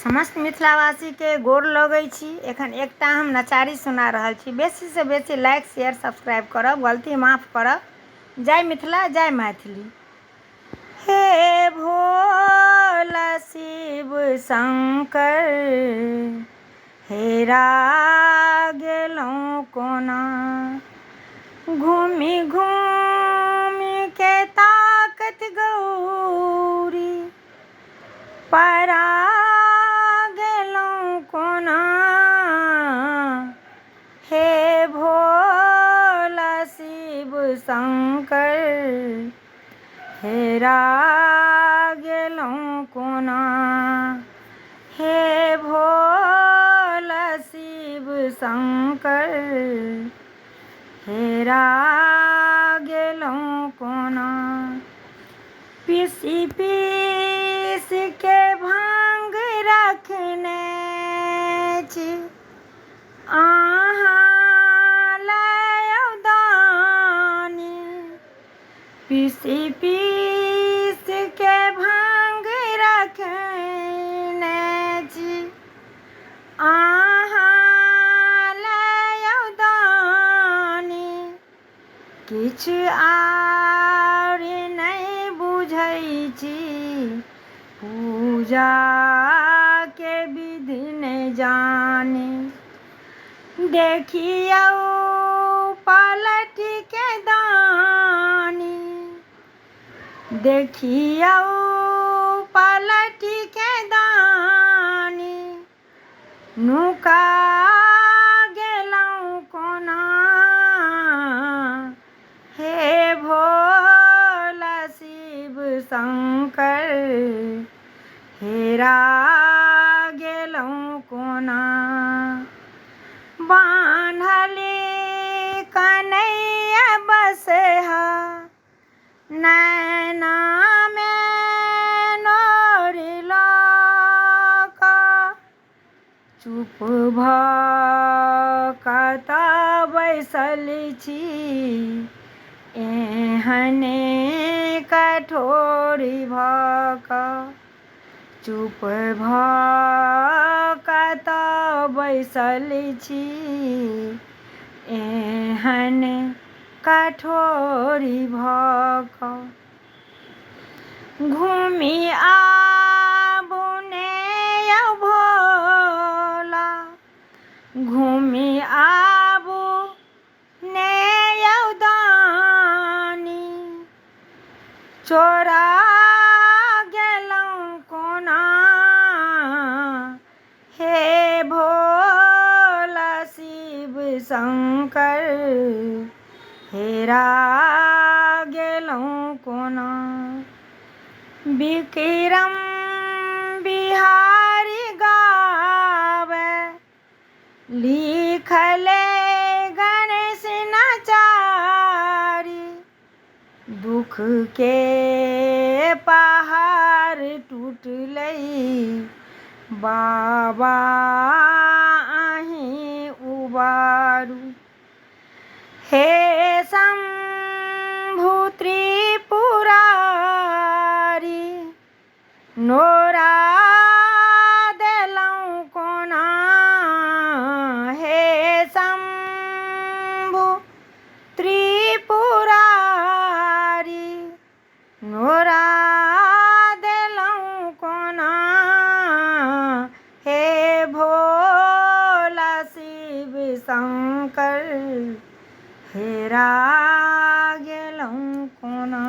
समस्त मिथिलावासी के गोर लगै छी। एखन एकटा हम नचारी सुना रहल छी। बेसी से बेसी लाइक शेयर सब्सक्राइब करब, गलती माफ करब। जय मिथिला, जय मैथिली। हे भोला शिव शंकर, हेरा गेलौं कोना। घूमि घूमि के ताकत गौरी, परा गेलौं कोना। हे भोला शिव शंकर, हेरा गेलौं कोना। हे भोला शिव शंकर, हेरा गेलौं कोना। पीसी पीस के भांग रखने छी, अहाँ लयौ दानी। पीसी पीस के भांग रखने छी, अहाँ लयौ दानी। किछ आर नहीं बुझै छी, पूजा के विधि नहीं जानी। देखियौ पलट के दानी, देखियौ पलट के दानी। नुका गेलौं कोना। हे भोला शिव शंकर, हेरा गेलौं कोना। बान्हल कन्हैया बसहा, नैना में नोर लऽ कऽ। चुप भऽ कतऽ बैसल छी, एहने कठोर भऽ कऽ। चुप भऽ कतऽ बैसल छी, एहन कठोर भऽ कऽ। घूमि आबू ने यौ भोला, घूमि आबू ने यौ दानी। चोरा गेलौं कोना। हे भोला शिव शंकर, हेरा गेलौं कोना। विक्रम बिहारी गावे, लिखले गणेश नचारी। दुख के पहाड़ टूटलै, बाबा अहीं उबारू। हे शंभु त्रिपुरारी, नोरा देलौं कोना। हे शंभु त्रिपुरारी, नोरा देलौं कोना। हे भोला शिव शंकर, हेरा गेलौं कोना।